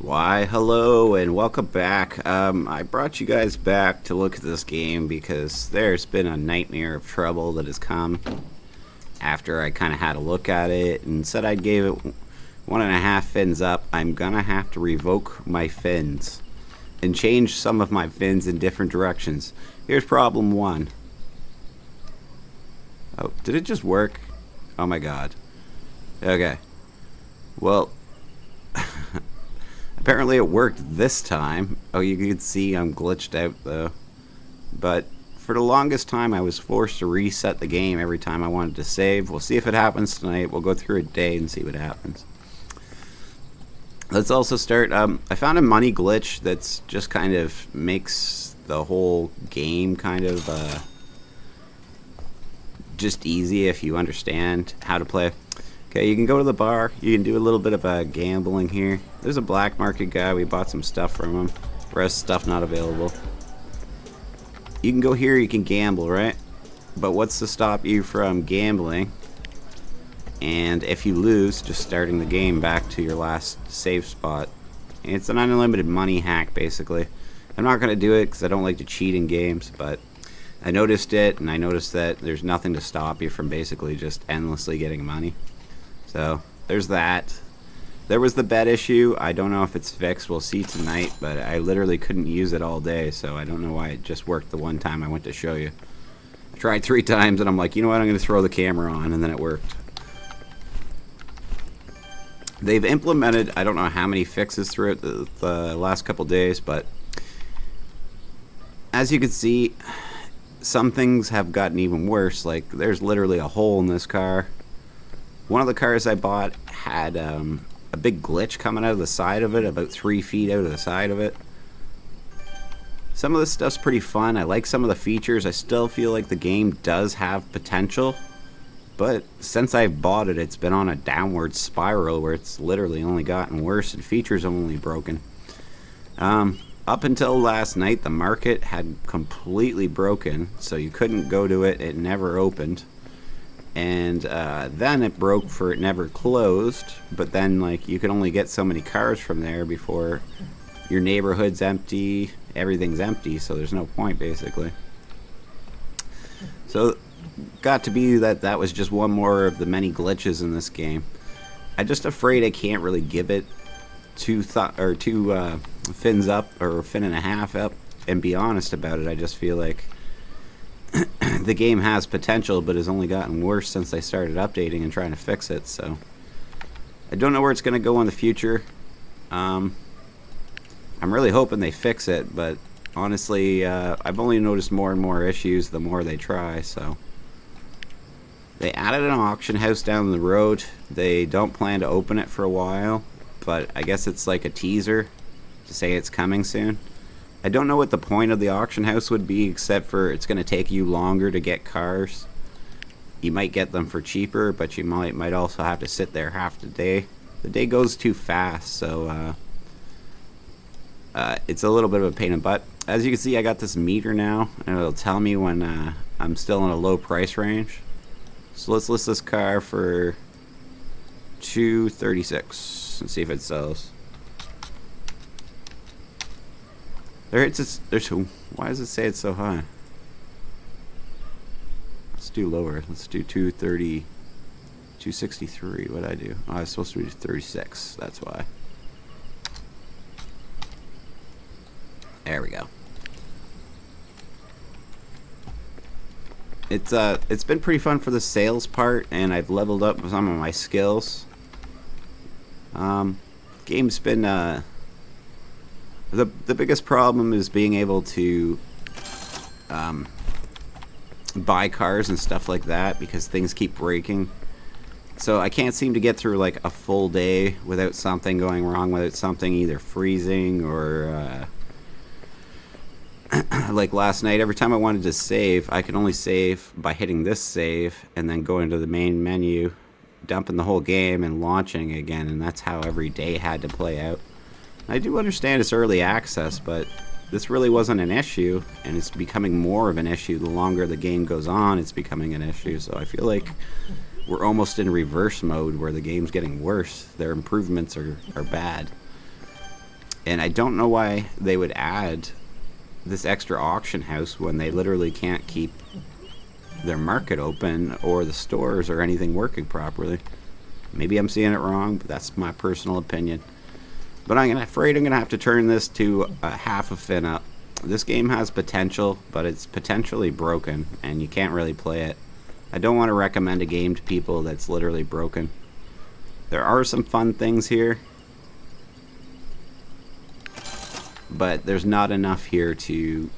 Why, hello and welcome back. I brought you guys back to look at this game because there's been a nightmare of trouble that has come after I kind of had a look at it and said I gave it 1.5 fins up. I'm gonna have to revoke my fins and change some of my fins in different directions. Here's problem one. Oh, did it just work? Oh my god. Okay. Well, apparently it worked this time. Oh, you can see I'm glitched out though. But for the longest time I was forced to reset the game every time I wanted to save. We'll see if it happens tonight. We'll go through a day and see what happens. Let's also start. I found a money glitch that's just kind of makes the whole game kind of just easy if you understand how to play. Okay, you can go to the bar. You can do a little bit of gambling here. There's a black market guy. We bought some stuff from him. Rest stuff not available. You can go here. You can gamble, right? But what's to stop you from gambling? And if you lose, just starting the game back to your last save spot. It's an unlimited money hack, basically. I'm not going to do it because I don't like to cheat in games, but I noticed it, and I noticed that there's nothing to stop you from basically just endlessly getting money. So, there's that. There was the bet issue. I don't know if it's fixed. We'll see tonight, but I literally couldn't use it all day, so I don't know why it just worked the one time I went to show you. I tried 3 times, and I'm like, you know what, I'm going to throw the camera on, and then it worked. They've implemented, I don't know how many fixes throughout the last couple days, but as you can see, some things have gotten even worse. Like, there's literally a hole in this car. One of the cars I bought had a big glitch coming out of the side of it, about 3 feet out of the side of it. Some of this stuff's pretty fun. I like some of the features. I still feel like the game does have potential, but since I've bought it, it's been on a downward spiral where it's literally only gotten worse and features have only broken. Up until last night, the market had completely broken, so you couldn't go to it. It never opened. And then it broke for it never closed, but then like you can only get so many cars from there before your neighborhood's empty, everything's empty, so there's no point basically. So got to be that was just one more of the many glitches in this game. I'm just afraid I can't really give it two fins up or a fin and a half up and be honest about it. I just feel like the game has potential, but has only gotten worse since I started updating and trying to fix it. So I don't know where it's going to go in the future. I'm really hoping they fix it, but honestly, I've only noticed more and more issues the more they try. So they added an auction house down the road. They don't plan to open it for a while, but I guess it's like a teaser to say it's coming soon. I don't know what the point of the auction house would be, except for it's going to take you longer to get cars. You might get them for cheaper, but you might also have to sit there half the day. The day goes too fast, so it's a little bit of a pain in the butt. As you can see, I got this meter now, and it'll tell me when I'm still in a low price range. So let's list this car for $236 and see if it sells. Why does it say it's so high? Let's do lower. Let's do 230, 263. What'd I do? Oh, I was supposed to do 36. That's why. There we go. It's been pretty fun for the sales part, and I've leveled up some of my skills. Game's been the biggest problem is being able to buy cars and stuff like that because things keep breaking. So I can't seem to get through like a full day without something going wrong, without something either freezing or like last night, every time I wanted to save, I could only save by hitting this save and then going to the main menu, dumping the whole game and launching again, and that's how every day had to play out. I do understand it's early access, but this really wasn't an issue, and it's becoming more of an issue. The longer the game goes on, it's becoming an issue, so I feel like we're almost in reverse mode where the game's getting worse. Their improvements are bad. And I don't know why they would add this extra auction house when they literally can't keep their market open or the stores or anything working properly. Maybe I'm seeing it wrong, but that's my personal opinion. But I'm afraid I'm going to have to turn this to a half a fin up. This game has potential, but it's potentially broken, and you can't really play it. I don't want to recommend a game to people that's literally broken. There are some fun things here, but there's not enough here to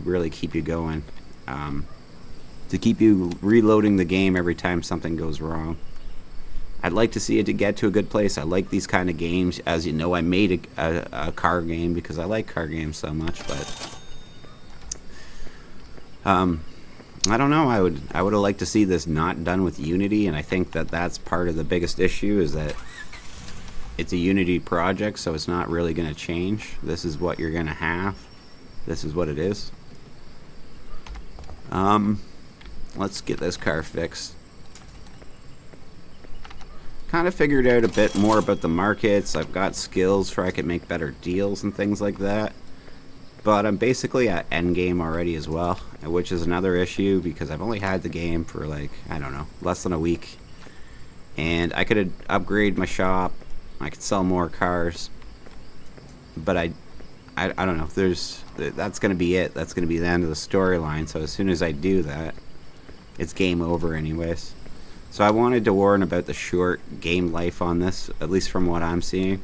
really keep you going, to keep you reloading the game every time something goes wrong. I'd like to see it to get to a good place. I like these kind of games. As you know, I made a car game because I like car games so much, but I don't know. I would have liked to see this not done with Unity, and I think that that's part of the biggest issue, is that it's a Unity project, so it's not really going to change. This is what you're going to have. This is what it is. Let's get this car fixed. Kind of figured out a bit more about the markets. I've got skills where I can make better deals and things like that. But I'm basically at endgame already as well, which is another issue because I've only had the game for like, I don't know, less than a week. And I could upgrade my shop. I could sell more cars. But I don't know. That's going to be it. That's going to be the end of the storyline. So as soon as I do that, it's game over anyways. So I wanted to warn about the short game life on this, at least from what I'm seeing.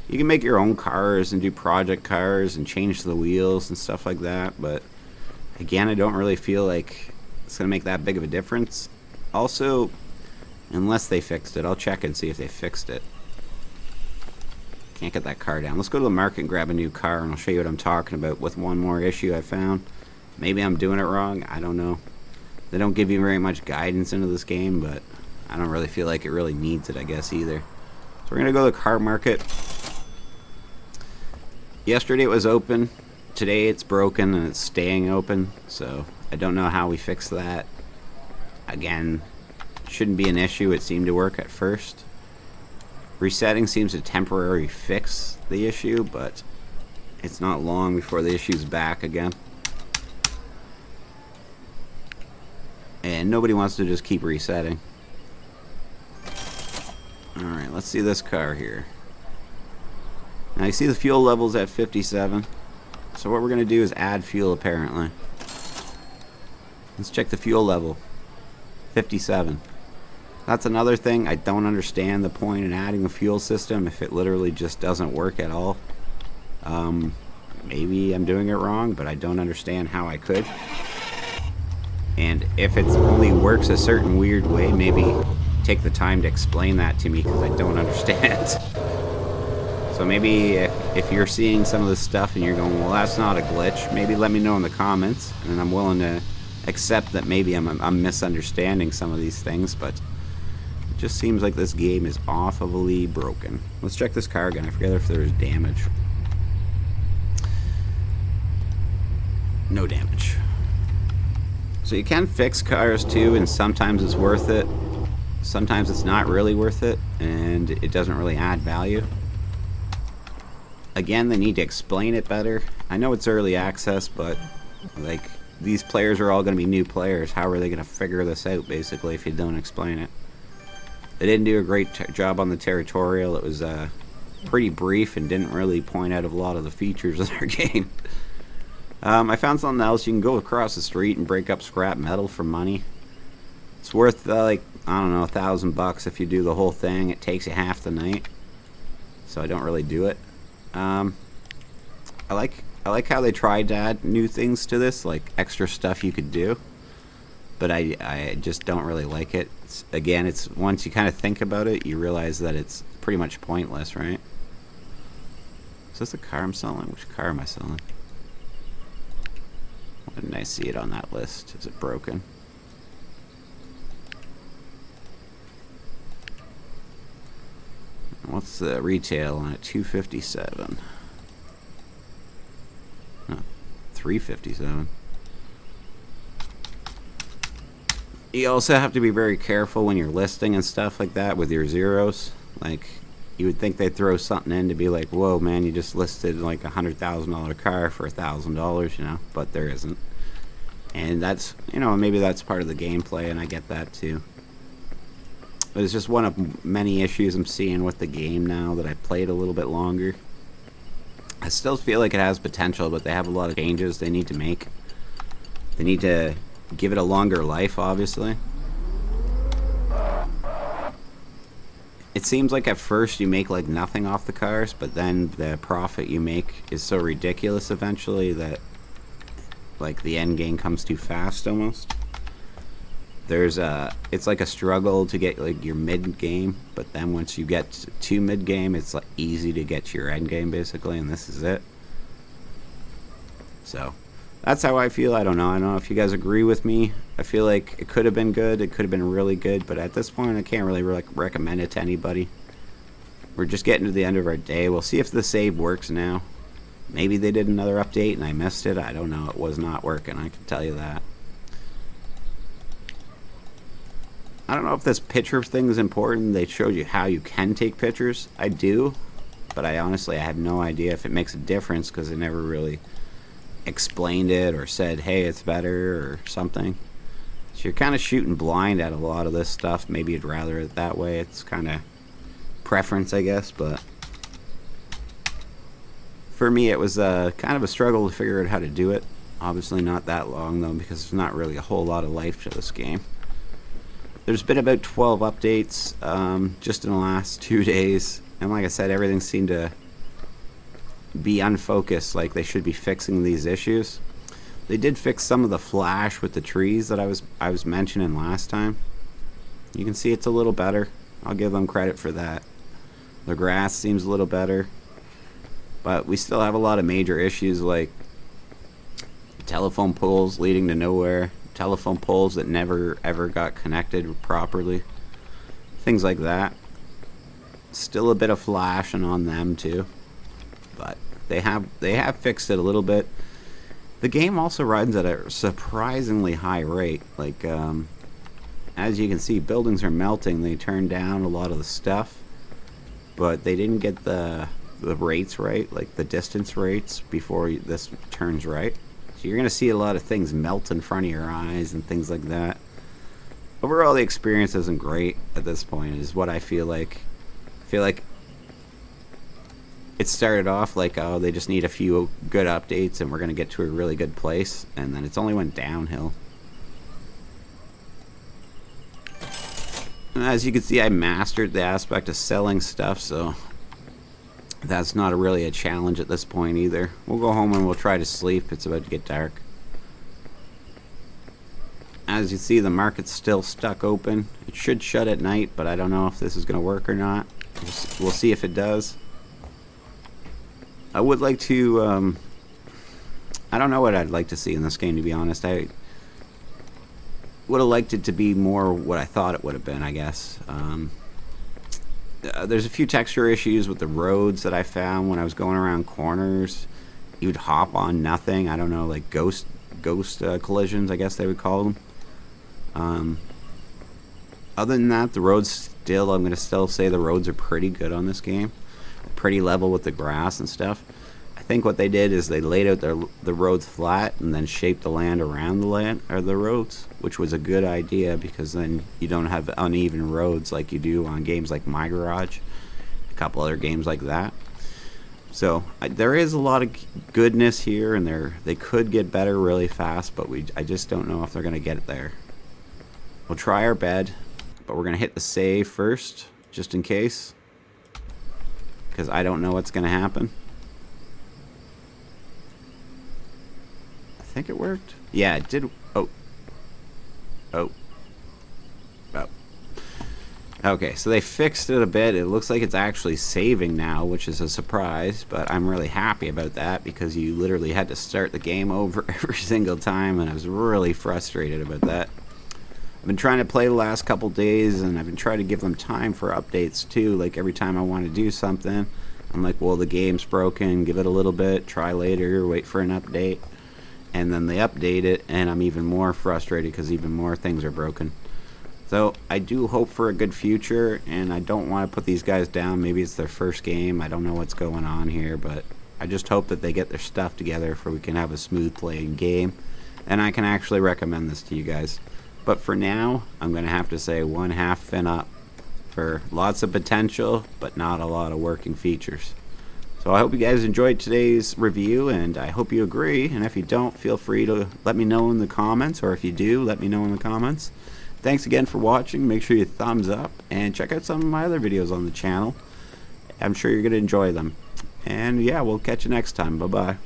You can make your own cars and do project cars and change the wheels and stuff like that, but again, I don't really feel like it's going to make that big of a difference. Also, unless they fixed it, I'll check and see if they fixed it. Can't get that car down. Let's go to the market and grab a new car, and I'll show you what I'm talking about with one more issue I found. Maybe I'm doing it wrong. I don't know. They don't give you very much guidance into this game, but I don't really feel like it really needs it, I guess, either. So we're going to go to the car market. Yesterday it was open. Today it's broken and it's staying open, so I don't know how we fix that. Again, shouldn't be an issue. It seemed to work at first. Resetting seems to temporarily fix the issue, but it's not long before the issue's back again. And nobody wants to just keep resetting. Alright, let's see this car here. Now you see the fuel level's at 57. So what we're going to do is add fuel apparently. Let's check the fuel level. 57. That's another thing. I don't understand the point in adding a fuel system if it literally just doesn't work at all. Maybe I'm doing it wrong, but I don't understand how I could. And if it only works a certain weird way, maybe take the time to explain that to me, because I don't understand. So maybe if you're seeing some of this stuff and you're going, well, that's not a glitch, maybe let me know in the comments, and I'm willing to accept that maybe I'm misunderstanding some of these things, but it just seems like this game is awfully broken. Let's check this car again. I forget if there's damage. No damage. So you can fix cars too, and sometimes it's worth it. Sometimes it's not really worth it, and it doesn't really add value. Again, they need to explain it better. I know it's early access, but like, these players are all going to be new players. How are they going to figure this out, basically, if you don't explain it? They didn't do a great job on the tutorial. It was pretty brief and didn't really point out a lot of the features of their game. I found something else. You can go across the street and break up scrap metal for money. It's worth like, I don't know, $1,000 if you do the whole thing. It takes you half the night, so I don't really do it. I like how they tried to add new things to this, like extra stuff you could do, but I just don't really like it. Again, it's once you kind of think about it, you realize that it's pretty much pointless, right? Is this the car I'm selling? Which car am I selling? Why didn't I see it on that list? Is it broken? What's the retail on it? $257. No, $357. You also have to be very careful when you're listing and stuff like that with your zeros. Like, You would think they'd throw something in to be like, whoa, man, you just listed like $100,000 car for $1,000, you know, but there isn't. And that's, you know, maybe that's part of the gameplay, and I get that too. But it's just one of many issues I'm seeing with the game now that I played a little bit longer. I still feel like it has potential, but they have a lot of changes they need to make. They need to give it a longer life, obviously. It seems like at first you make like nothing off the cars, but then the profit you make is so ridiculous eventually that like the end game comes too fast almost. It's like a struggle to get like your mid game, but then once you get to mid game, it's like easy to get to your end game basically, and this is it. So that's how I feel. I don't know if you guys agree with me. I feel like it could have been good. It could have been really good, but at this point, I can't really recommend it to anybody. We're just getting to the end of our day. We'll see if the save works now. Maybe they did another update and I missed it. I don't know. It was not working. I can tell you that. I don't know if this picture thing is important. They showed you how you can take pictures. I do, but I have no idea if it makes a difference because they never really explained it or said, hey, it's better or something. So you're kind of shooting blind at a lot of this stuff. Maybe you'd rather it that way. It's kind of preference, I guess, but for me it was kind of a struggle to figure out how to do it. Obviously not that long though, because there's not really a whole lot of life to this game. There's been about 12 updates just in the last 2 days, and like I said, everything seemed to be unfocused, like they should be fixing these issues. They did fix some of the flash with the trees that I was mentioning last time. You can see it's a little better. I'll give them credit for that. The grass seems a little better, but we still have a lot of major issues like telephone poles leading to nowhere, telephone poles that never ever got connected properly, things like that. Still a bit of flashing on them too, but they have fixed it a little bit. The game also runs at a surprisingly high rate. Like as you can see, buildings are melting. They turned down a lot of the stuff, but they didn't get the rates right, like the distance rates before this turns right. So you're gonna see a lot of things melt in front of your eyes and things like that. Overall, the experience isn't great at this point, is what I feel like. I feel like it started off like, oh, they just need a few good updates and we're going to get to a really good place, and then it's only went downhill. And as you can see, I mastered the aspect of selling stuff, so that's not really a challenge at this point either. We'll go home and we'll try to sleep. It's about to get dark. As you see, the market's still stuck open. It should shut at night, but I don't know if this is going to work or not. We'll see if it does. I would like to, I don't know what I'd like to see in this game, to be honest. I would have liked it to be more what I thought it would have been, I guess. There's a few texture issues with the roads that I found when I was going around corners. You'd hop on nothing. I don't know, like ghost collisions, I guess they would call them. Other than that, the roads still, I'm going to still say the roads are pretty good on this game. Pretty level with the grass and stuff. I think what they did is they laid out the roads flat and then shaped the land around the roads, which was a good idea because then you don't have uneven roads like you do on games like My Garage, a couple other games like that. So there is a lot of goodness here, and they could get better really fast, but I just don't know if they're going to get there. We'll try our bed, but we're going to hit the save first, just in case, because I don't know what's going to happen. I think it worked. Yeah, it did. Oh. Okay, so they fixed it a bit. It looks like it's actually saving now, which is a surprise, but I'm really happy about that because you literally had to start the game over every single time, and I was really frustrated about that. I've been trying to play the last couple days, and I've been trying to give them time for updates too. Like every time I want to do something, I'm like, well, the game's broken, give it a little bit, try later, wait for an update. And then they update it, and I'm even more frustrated because even more things are broken. So I do hope for a good future, and I don't want to put these guys down. Maybe it's their first game. I don't know what's going on here, but I just hope that they get their stuff together so we can have a smooth playing game, and I can actually recommend this to you guys. But for now, I'm going to have to say 1/2 fin up for lots of potential, but not a lot of working features. So I hope you guys enjoyed today's review, and I hope you agree. And if you don't, feel free to let me know in the comments, or if you do, let me know in the comments. Thanks again for watching. Make sure you thumbs up, and check out some of my other videos on the channel. I'm sure you're going to enjoy them. And yeah, we'll catch you next time. Bye-bye.